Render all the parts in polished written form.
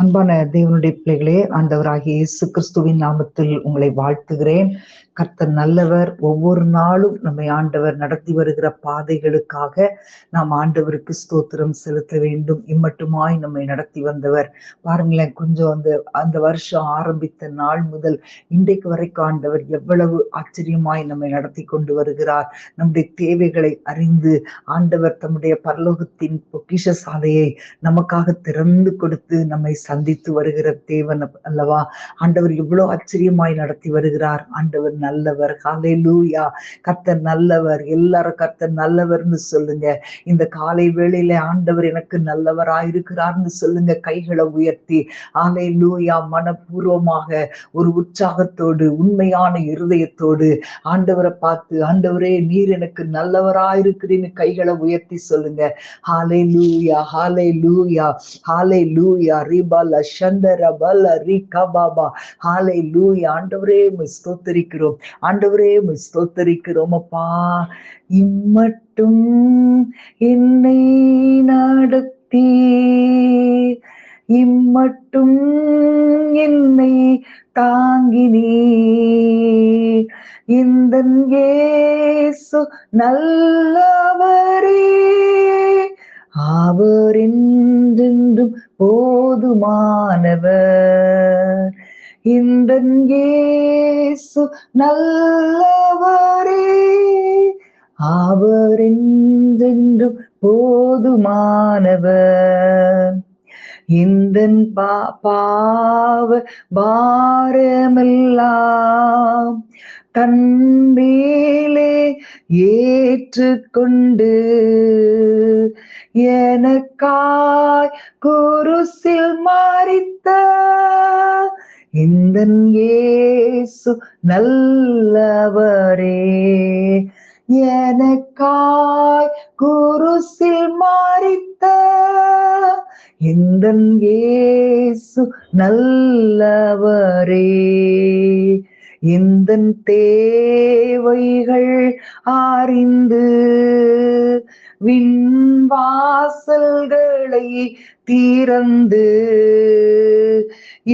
அன்பான தேவனுடைய பிள்ளைகளே, ஆண்டவராகிய இயேசு கிறிஸ்துவின் நாமத்தில் உங்களை வாழ்த்துகிறேன். கர்த்தர் நல்லவர். ஒவ்வொரு நாளும் நம்மை ஆண்டவர் நடத்தி வருகிற பாதைகளுக்காக நாம் ஆண்டவருக்கு ஸ்தோத்திரம் செலுத்த வேண்டும். இம்மட்டுமாய் நம்மை நடத்தி வந்தவர். பாருங்களேன், கொஞ்சம் அந்த வருஷம் ஆரம்பித்த நாள் முதல் இன்றைக்கு வரைக்கும் ஆண்டவர் எவ்வளவு ஆச்சரியமாய் நம்மை நடத்தி கொண்டு வருகிறார். நம்முடைய தேவைகளை அறிந்து ஆண்டவர் தம்முடைய பரலோகத்தின் பொக்கிஷ சாலையை நமக்காக திறந்து கொடுத்து நம்மை சந்தித்து வருகிற தேவன் அல்லவா. ஆண்டவர் இவ்வளவு ஆச்சரியமாய் நடத்தி வருகிறார். ஆண்டவர் நல்லவர். ஹல்லேலூயா. கர்த்தர் நல்லவர். எல்லாரும் கர்த்தர் நல்லவர்னு சொல்லுங்க. இந்த காலை வேளையில ஆண்டவர் எனக்கு நல்லவராயிருக்கிறார்னு சொல்லுங்க. கைகளை உயர்த்தி ஹல்லேலூயா மனப்பூர்வமாக ஒரு உற்சாகத்தோடு உண்மையான இருதயத்தோடு ஆண்டவரை பார்த்து, ஆண்டவரே நீர் எனக்கு நல்லவராயிருக்கிறீன்னு கைகளை உயர்த்தி சொல்லுங்க. ஹல்லேலூயா ஹல்லேலூயா ஹல்லேலூயா ரிபல சந்தரபல ரிகபாபா. ஹல்லேலூயா. ஆண்டவரே உம்மை ஸ்தோத்திரிக்கிறோம். ஆண்டவரே உம்மை ஸ்தோத்திரிக்கிறோம் அப்பா. இம்மட்டும் என்னை நடத்தி, இம்மட்டும் என்னை தாங்கினீ, இந்தன் இயேசு நல்லவரே, அவர் என்றென்றும் போதுமானவர். இந்தன் இயேசு நல்லவரே, அவர் என்றென்றும் போதுமானவர். இந்தன் பாவ பாரமெல்லாம் தன் மேலே ஏற்றுக்கொண்டு எனக்காய் குருசில் மரித்த இந்தன் இயேசு நல்லவரே, எனக்காய் குருசில் மரித்த இந்தன் இயேசு நல்லவரே. இந்தன் தேவைகள் அறிந்து விண்வாசல்களை திறந்து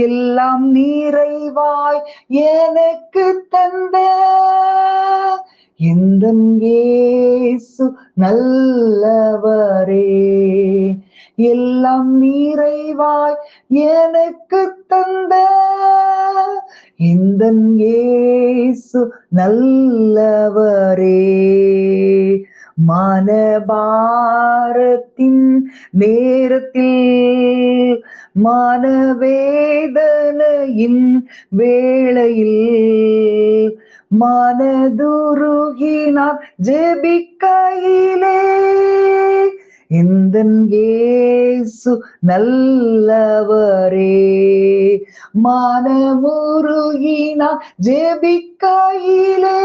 எல்லாம் நிறைவாய் எனக்கு தந்த இந்தன் இயேசு நல்லவரே, எல்லாம் நிறைவாய் எனக்கு தந்த இந்தன் இயேசு நல்லவரே. மனபாரத்தின் நேரத்தில், மனவேதனையின் வேளையில், மனதுருகினார் ஜெபிக்கையிலே இந்தன் இயேசு நல்லவரே, மனமுருகினார் ஜெபிக்கையிலே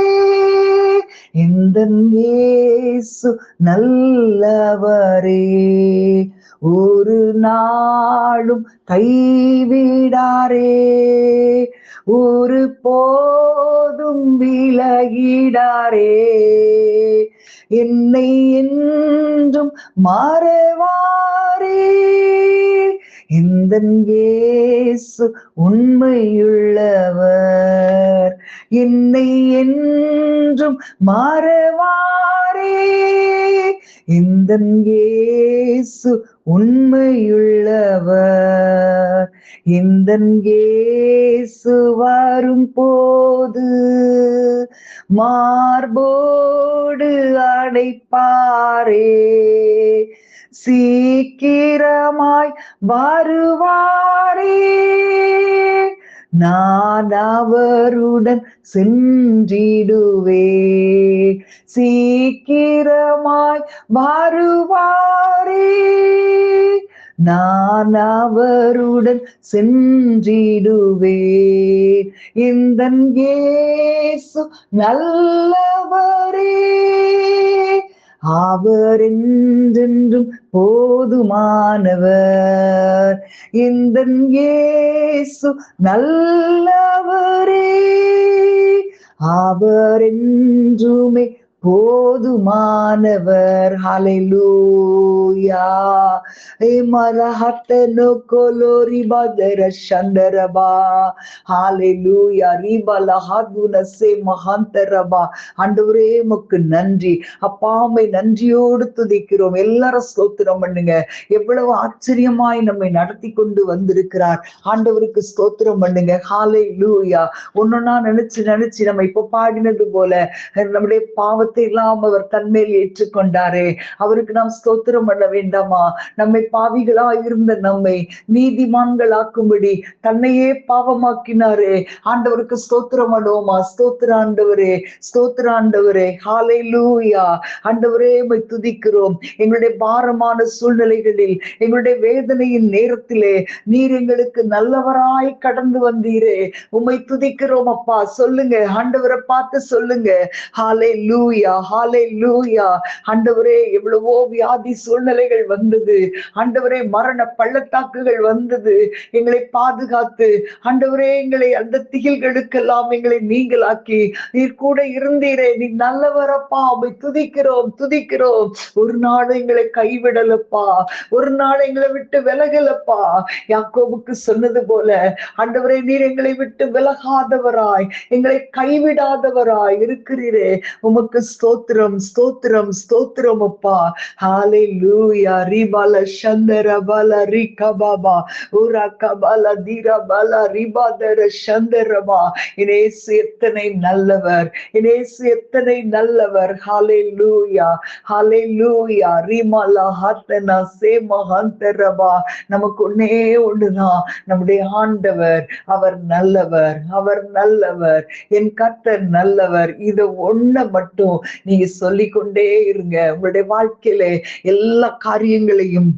இந்தன் இயேசு நல்லவரே. ஒரு நாளும் கைவிடாரே, ஒரு போதும் விலகிடாரே, என்னை என்றும் மறவாரே. இந்தன் இயேசு உண்மையுள்ளவர், என்னை என்றும் மறவாரே. இந்தன் இயேசு உண்மையுள்ளவர். இந்தன் இயேசு வரும் போது மார்போடு அடைப்பாரே, சீக்கிரமாய் வருவாரே. நான் அவருடன் சென்றிடுவே, சீக்கிரமாய் வருவாரே. நான் அவருடன் சென்றிடுவே, இந்தன் இயேசு நல்லவரே, அவர் என்றென்றும் போதுமானவர். இந்தன் இயேசு நல்லவரே, அவர் என்றுமே போதுமானவர். ஹalleluya. மரஹத்தனோ கோலோரி பதர சந்தரபா. ஹalleluya. ரிபலஹதுனசே மகாந்தரபா. ஆண்டவரே உமக்கு நன்றி அப்பா, உம்மை நன்றியோடு துதிக்கிறோம். எல்லாரும் ஸ்தோத்திரம் பண்ணுங்க. எவ்வளவு ஆச்சரியமாய் நம்மை நடத்தி கொண்டு வந்திருக்கிறார். ஆண்டவருக்கு ஸ்தோத்திரம் பண்ணுங்க. ஹalleluya. ஒன்னொன்னா நினைச்சு நம்ம இப்ப பாடினது போல நம்முடைய பாவத்தை எல்லாம் அவர் தன்மேல் ஏற்றுக்கொண்டாரே, அவருக்கு நாம் ஸ்தோத்திரம் பண்ண வேண்டாமா? நம்மை பாவிகளா இருந்த நம்மை நீதிமான்களாக்கும்படி தன்னையே பாவமாக்கினாரே. ஆண்டவருக்கு ஸ்தோத்திரம் பண்ணுவோமா? ஸ்தோத்திர ஆண்டவரே, ஸ்தோத்திர ஆண்டவரே. ஹalleluya. ஆண்டவரே உம்மை துதிக்கிறோம். எங்களுடைய பாரமான சூழ்நிலைகளில், எங்களுடைய வேதனையின் நேரத்திலே நீர் எங்களுக்கு நல்லவராய் கடந்து வந்தீரே. உம்மை துதிக்கிறோம் அப்பா. சொல்லுங்க, ஆண்டவரை பார்த்து சொல்லுங்க. ஹalleluya, ஹalleluya. ஆண்டவரே, எவ்வளவோ வியாதி சூழ்நிலைகள் வந்தது. ஆண்டவரே, மரண பள்ளத்தாக்குகள் வந்தது. எங்களை பாதுகாத்து ஆண்டவரே, எங்களை அந்த திகில்களுக்கெல்லாம் எங்களை நீங்களாக்கி நீர் கூட இருந்தீரே. நீ நல்லவரப்பா. உம்மை துதிக்கிறோம், துதிக்கிறோம். ஒரு நாள் எங்களை கைவிடலப்பா, ஒரு நாள் எங்களை விட்டு விலகலப்பா. யாக்கோபுக்கு சொன்னது போல ஆண்டவரே, நீர் எங்களை விட்டு விலகாதவராய், எங்களை கைவிடாதவராய் இருக்கிறீரே. உமக்கு ஸ்தோத்திரம், ஸ்தோத்திரம், ஸ்தோத்திரம் அப்பா. ஹalleluya. ரிபால சந்தரபல ரிகபாபா உரகபல தீரபல ரிபாதர சந்தரபா. இயேசு எத்தனை நல்லவர், இயேசு எத்தனை நல்லவர். ஹalleluya, ஹalleluya. ரிமல ஹத்தனா சேமஹந்தரபா. நமக்கு ஒன்னே ஒண்ணுதான், நம்முடைய ஆண்டவர் அவர் நல்லவர், அவர் நல்லவர். என் கர்த்தர் நல்லவர். இத ஒண்ண மட்டும் நீங்க சொல்லிக்கொண்டே இருங்க. உங்களுடைய வாழ்க்கையில எல்லா காரியங்களையும்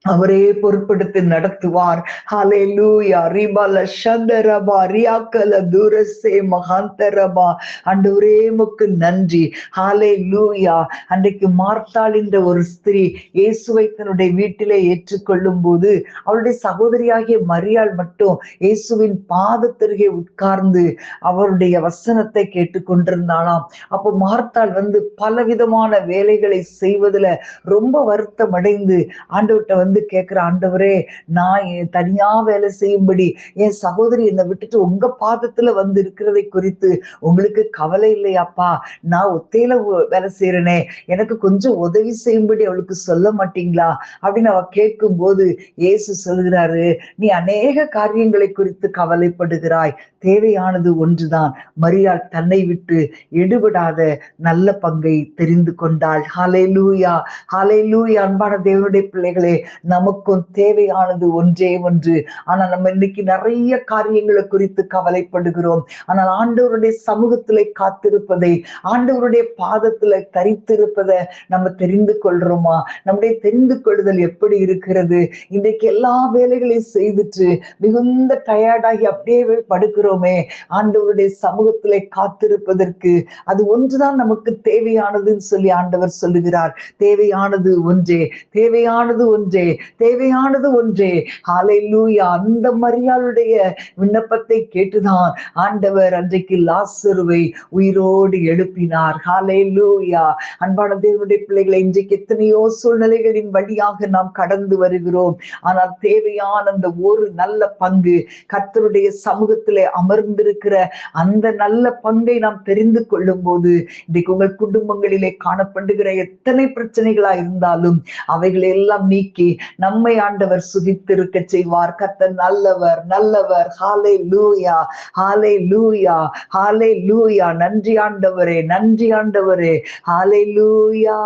அவரே பொறுப்படுத்தி நடத்துவார். ஹalleluya. ரிபல சந்தரபா ரியாக்கல தூரசே மகாந்தரபா. ஆண்டவரே உமக்கு நன்றி. ஹalleluya. அன்றைக்கு மார்த்தாள் என்ற ஒரு ஸ்திரீ இயேசுவை தன்னுடைய வீட்டிலே ஏற்றுக்கொள்ளும் போது அவருடைய சகோதரியாகிய மரியாள் மட்டும் இயேசுவின் பாதத்தருகே உட்கார்ந்து அவருடைய வசனத்தை கேட்டுக்கொண்டிருந்தாளாம். அப்போ மார்த்தாள் பலவிதமான வேலைகளை செய்வதுல ரொம்ப வருத்தம் அடைந்து ஆண்டவர்கிட்ட கேட்கிற, ஆண்டவரே, நான் தனியா வேலை செய்யும்படி என் சகோதரி என்னை விட்டுட்டு உங்க பாதத்துல இருக்கிறதை குறித்து உங்களுக்கு கவலை இல்லையாப்பா? நான் ஒத்தையில வேலை செய்யறேனே, எனக்கு கொஞ்சம் உதவி செய்யும்படி அவளுக்கு சொல்ல மாட்டீங்களா அப்படின்னு அவ கேட்கும் போது இயேசு சொல்கிறாரு, நீ அநேக காரியங்களை குறித்து கவலைப்படுகிறாய், தேவையானது ஒன்றுதான். மரியாள் தன்னை விட்டு எடுபடாத நல்ல பங்கை தெரிந்து கொண்டாள். ஹalleluya, ஹalleluya. அன்பான தேவனுடைய பிள்ளைகளே, நமக்கும் தேவையானது ஒன்றே ஒன்று. ஆனா நம்ம இன்னைக்கு நிறைய காரியங்களை குறித்து கவலைப்படுகிறோம். ஆனால் ஆண்டவருடைய சமூகத்திலே காத்திருப்பதை, ஆண்டவருடைய பாதத்துல தரித்திருப்பதை நம்ம தெரிந்து கொள்றோமா? நம்முடைய தெரிந்து கொள்ளுதல் எப்படி இருக்கிறது? இன்றைக்கு எல்லா வேலைகளையும் செய்துட்டு மிகுந்த டயர்டாகி அப்படியே படுக்கிறோமே. ஆண்டவருடைய சமூகத்திலே காத்திருப்பதற்கு அது ஒன்றுதான் நமக்கு தேவையானதுன்னு சொல்லி ஆண்டவர் சொல்லுகிறார். தேவையானது ஒன்றே, தேவையானது ஒன்றே, தேவையானது ஒன்றே. ஹalleluya. அந்த மரியாளுடைய விண்ணப்பத்தை கேட்டுதான் ஆண்டவர் அன்றைக்கு லாசருவை உயிரோடு எழுப்பினார். ஹalleluya. அன்பான தேவனுடைய பிள்ளைகளை, இன்றைக்கு எத்தனையோ சூழ்நிலைகளின் வழியாக நாம் கடந்து வருகிறோம். ஆனால் தேவையான அந்த ஒரு நல்ல பங்கு, கர்த்தருடைய சமூகத்திலே அமர்ந்திருக்கிற அந்த நல்ல பங்கை நாம் தெரிந்து கொள்ளும் போது, இன்றைக்கு உங்கள் குடும்பங்களிலே காணப்படுகிற எத்தனை பிரச்சனைகளா இருந்தாலும் அவைகளை எல்லாம் நீக்கி நம்மை ஆண்டவர் சுகித்திருக்க செய்வார். கர்த்தர் நல்லவர், நல்லவர். ஹalleluya, ஹalleluya, ஹalleluya. நன்றி ஆண்டவரே, நன்றி ஆண்டவரே. ஹalleluya.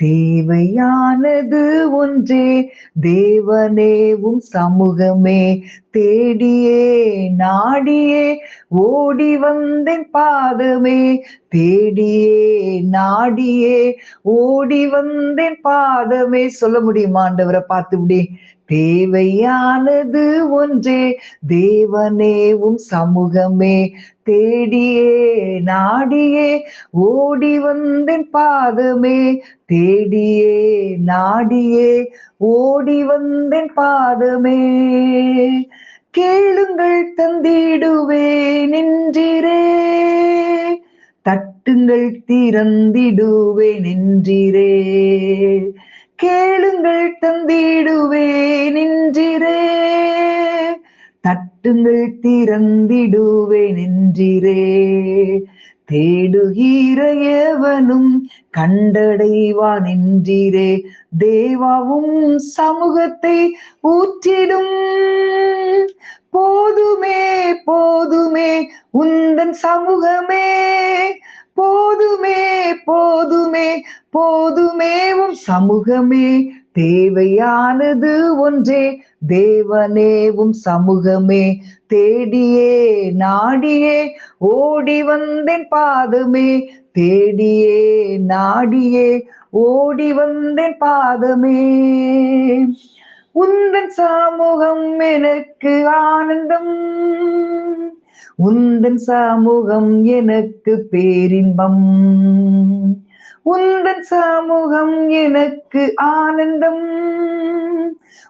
தேவையானது ஒன்றே, தேவனேவும் சமூகமே, தேடியே நாடியே ஓடி வந்தேன் பாதமே, தேடியே நாடியே ஓடி வந்தேன் பாதமே. சொல்ல முடியுமா ஆண்டவரை பார்த்து இப்படி? தேவையானது ஒன்றே, தேவனேவும் சமூகமே, தேடியே நாடியே ஓடி வந்தேன் பாதமே, தேடியே நாடியே ஓடி வந்தேன் பாதமே. கேளுங்கள் தந்திடுவேன் என்றீரே, தட்டுங்கள் திறந்திடுவேன் என்றீரே, கேளுங்கள் தந்திடுவேன் என்றீரே, தட்டுங்கள் திறந்திடுவேன் என்றீரே, தேடுகிற எவனும் கண்டடைவான் என்றீரே, தேவாவும் சமூகத்தை ஊற்றிடும், போதுமே போதுமே உந்தன் சமூகமே, போதுமே போதுமே போதுமே உன் சமூகமே, தேவையானது ஒன்றே தேவனேவும் சமூகமே, தேடியே நாடியே ஓடி வந்தேன் பாதமே, தேடியே நாடியே ஓடி வந்தேன் பாதமே, உந்தன் சமூகம் எனக்கு ஆனந்தம், உந்தன் சமூகம் எனக்கு பேரின்பம், உந்தன் சமூகம் எனக்கு ஆனந்தம்,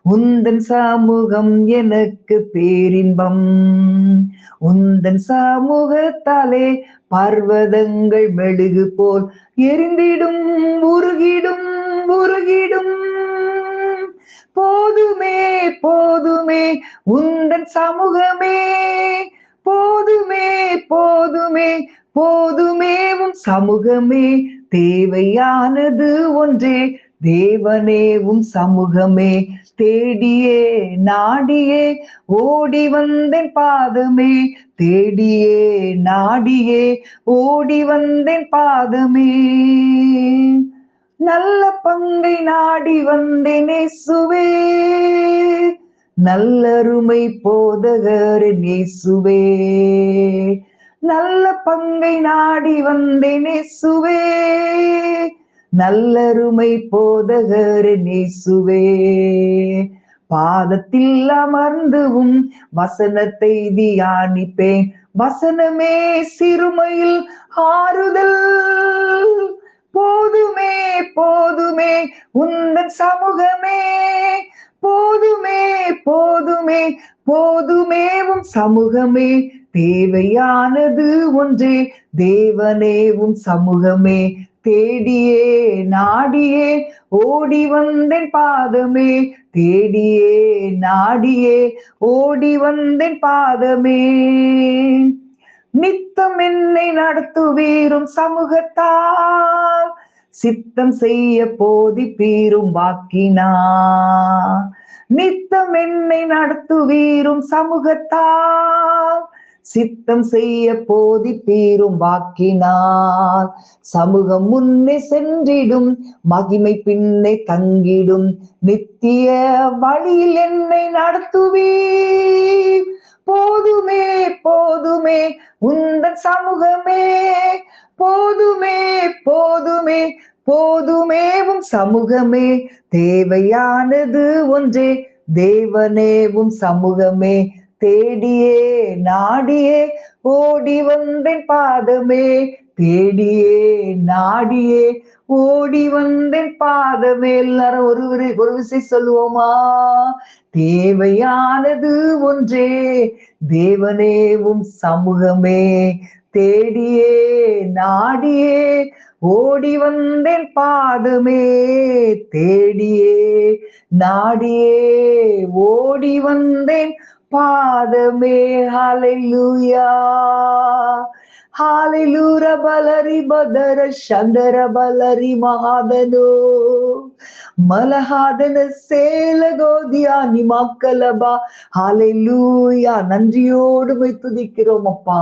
உந்தன் சமூகம் எனக்கு பேரின்பம், உந்தன் சமூகத்தாலே பர்வதங்கள் மெழுகு போல் எரிந்திடும், உருகிடும் உருகிடும், போதுமே போதுமே உந்தன் சமூகமே, போதுமே போதுமே போதுமே உன் சமூகமே, தேவையானது ஒன்றே தேவனே உன் சமூகமே, தேடியே நாடியே ஓடி வந்தேன் பாதமே, தேடியே நாடியே ஓடி வந்தேன் பாதமே, நல்ல பங்கை நாடி வந்தேன் இயேசுவே, நல்லருமை போதகரின் இயேசுவே, நல்ல பங்கை நாடி வந்தேன் இயேசுவே, நல்லருமை போதகரின் இயேசுவே, பாதத்தில் அமர்ந்துவும் வசனத்தை தியானிப்பேன், வசனமே சிறுமையில் ஆறுதல், போதுமே போதுமே உந்தன் சமூகமே, போதுமே போதுமே போதுமே உன் சமூகமே, தேவையானது ஒன்றே தேவனே உன் சமூகமே, தேடியே நாடியே ஓடி வந்தேன் பாதமே, தேடியே நாடியே ஓடி வந்தேன் பாதமே, நித்தம் என்னை நடத்துவீரும் சமூகத்தால், சித்தம் செய்ய போதிப்பீரும் வாக்கினார், நித்தம் என்னை நடத்துவீரும் சமூகத்தால், சித்தம் செய்ய போதிப்பீரும் வாக்கினார், சமூகம் முன்னே சென்றிடும் மகிமை பின்னே தங்கிடும், நித்திய வழியில் என்னை நடத்துவீர், போதுமே போதுமே உந்தன் சமூகமே, போதுமே போதுமே போதுமே உன் சமூகமே, தேவையானது ஒன்றே தேவனே உன் சமூகமே, தேடியே நாடியே ஓடி வந்தேன் பாதமே, தேடியே நாடியே ஓடி வந்தேன் பாதமே. எல்லாரும் ஒரு விஷயம் சொல்லுவோமா, தேவையானது ஒன்றே தேவனேவும் சமூகமே, தேடியே நாடியே ஓடி வந்தேன் பாதமே, தேடியே நாடியே ஓடி வந்தேன் பாதமே. ஹல்லேலூயா ஹalleluya பலரி பதர சந்தர பலரி மகாதனோ மலஹாதன சேலகோதியானி மக்களபா. ஹalleluya நன்றியோடு போய் துதிக்கிறோம் அப்பா.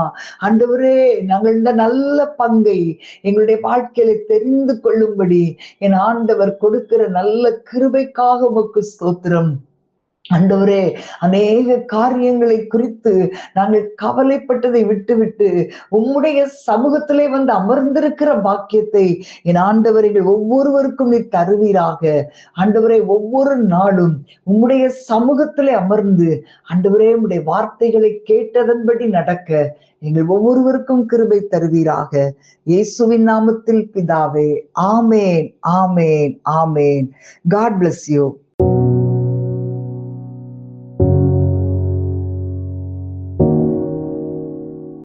ஆண்டவரே, நாங்கள் இந்த நல்ல பங்கை எங்களுடைய வாழ்க்கையில தெரிந்து கொள்ளும்படி என் ஆண்டவர் கொடுக்கிற நல்ல கிருபைக்காக உமக்கு ஸ்தோத்திரம். ஆண்டவரே, அநேக காரியங்களை குறித்து நாங்கள் கவலைப்பட்டதை விட்டுவிட்டு உம்முடைய சமூகத்திலே வந்து அமர்ந்திருக்கிற பாக்கியத்தை என் ஆண்டவர் எங்கள் ஒவ்வொருவருக்கும் நீ தருவீராக. ஆண்டவரே, ஒவ்வொரு நாளும் உம்முடைய சமூகத்திலே அமர்ந்து ஆண்டவரே உம்முடைய வார்த்தைகளை கேட்டதன்படி நடக்க எங்கள் ஒவ்வொருவருக்கும் கிருபை தருவீராக. இயேசுவின் நாமத்தில் பிதாவே, ஆமேன், ஆமேன், ஆமேன். God bless you.